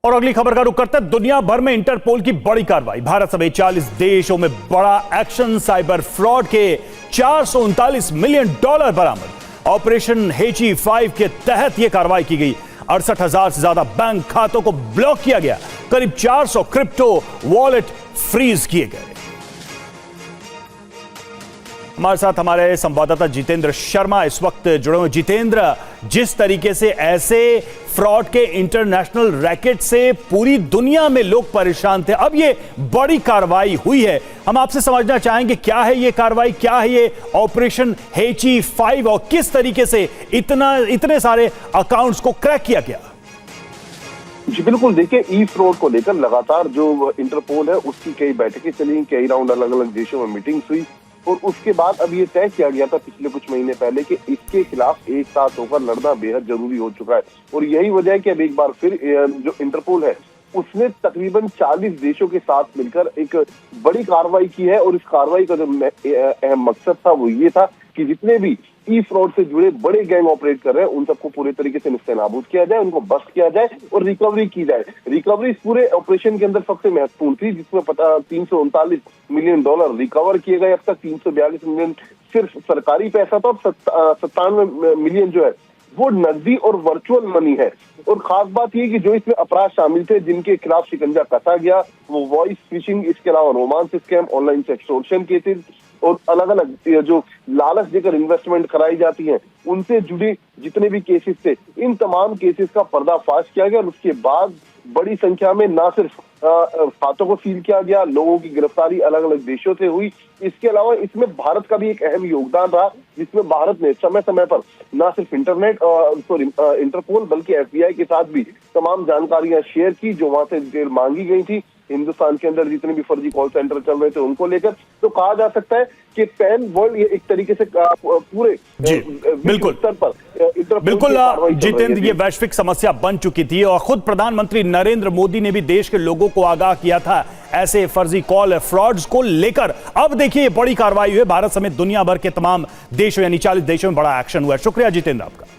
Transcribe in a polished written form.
और अगली खबर का रुख करते हैं दुनिया भर में इंटरपोल की बड़ी कार्रवाई। भारत समेत 40 देशों में बड़ा एक्शन, साइबर फ्रॉड के 439 मिलियन डॉलर बरामद। ऑपरेशन हेची 5 के तहत यह कार्रवाई की गई। 68,000 से ज्यादा बैंक खातों को ब्लॉक किया गया। करीब 400 क्रिप्टो वॉलेट फ्रीज किए गए। हमारे साथ हमारे संवाददाता जितेंद्र शर्मा इस वक्त जुड़े हुए। जितेंद्र, जिस तरीके से ऐसे फ्रॉड के इंटरनेशनल रैकेट से पूरी दुनिया में लोग परेशान थे, अब ये बड़ी कार्रवाई हुई है। हम आपसे समझना चाहेंगे क्या है ये कार्रवाई, क्या है ये ऑपरेशन हेची 5 और किस तरीके से इतने सारे अकाउंट्स को क्रैक किया गया? जी बिल्कुल, देखिए ई फ्रॉड को लेकर लगातार जो इंटरपोल है उसकी कई बैठकें चली, कई राउंड अलग अलग देशों में मीटिंग्स हुई और उसके बाद अब ये तय किया गया था पिछले कुछ महीने पहले कि इसके खिलाफ एक साथ होकर लड़ना बेहद जरूरी हो चुका है। और यही वजह है कि अब एक बार फिर जो इंटरपोल है उसने तकरीबन 40 देशों के साथ मिलकर एक बड़ी कार्रवाई की है। और इस कार्रवाई का जो अहम मकसद था वो ये था कि जितने भी ई फ्रॉड से जुड़े बड़े गैंग ऑपरेट कर रहे हैं उन सबको पूरे तरीके से निस्तेनाबूद किया जाए, उनको बस्ट किया जाए और रिकवरी की जाए। रिकवरी इस पूरे ऑपरेशन के अंदर सबसे महत्वपूर्ण थी, जिसमें 339 मिलियन डॉलर रिकवर किए गए। अब तक 342 मिलियन सिर्फ सरकारी पैसा था और 97 मिलियन जो है वो नकदी और वर्चुअल मनी है। और खास बात ये कि जो इसमें अपराध शामिल थे जिनके खिलाफ शिकंजा कसा गया वो वॉइस फिशिंग, इसके अलावा romance scam, online extortion cases और अलग अलग जो लालच देकर इन्वेस्टमेंट कराई जाती है उनसे जुड़े जितने भी केसेस थे, इन तमाम केसेस का पर्दाफाश किया गया। और उसके बाद बड़ी संख्या में न सिर्फ खातों को सील किया गया, लोगों की गिरफ्तारी अलग अलग देशों से हुई। इसके अलावा इसमें भारत का भी एक अहम योगदान रहा, जिसमें भारत ने समय समय पर न सिर्फ इंटरपोल बल्कि FBI के साथ भी तमाम जानकारियां शेयर की जो वहां से डिटेल मांगी गई थी हिंदुस्तान के अंदर जितने भी फर्जी कॉल सेंटर चल रहे थे उनको लेकर। तो कहा जा सकता है कि पैन वर्ल्ड ये एक तरीके से पूरे बिल्कुल स्तर पर बिल्कुल जितेंद्र, ये वैश्विक समस्या बन चुकी थी और खुद प्रधानमंत्री नरेंद्र मोदी ने भी देश के लोगों को आगाह किया था ऐसे फर्जी कॉल फ्रॉड्स को लेकर। अब देखिए ये बड़ी कार्रवाई हुई, भारत समेत दुनिया भर के तमाम देशों यानी 40 देशों में बड़ा एक्शन हुआ है। शुक्रिया जितेंद्र आपका।